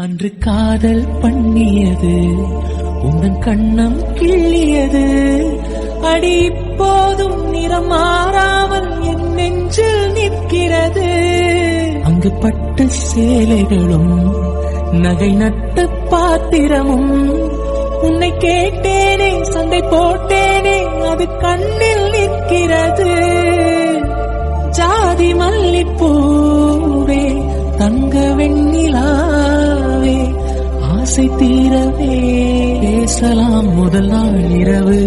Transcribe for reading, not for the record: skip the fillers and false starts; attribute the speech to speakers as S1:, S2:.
S1: அன்று காதல் பண்ணியது உந்தன் கண்ணம் கிள்ளியது, அடி இப்போதும் நிறம் மாறாமல் என் நெஞ்சில் நிற்கிறது. அங்கு பட்டு சேலைகளும் நகை நட்ட பாத்திரமும், உன்னை கேட்டேனே சண்டை போட்டேனே அது கண்ணில் நிற்கிறது. ஜாதி மல்லிப்பூவே தங்க வெண்ணிலாவே, ஆசை தீரவே பேசலாம் முதல் நாள் இரவு.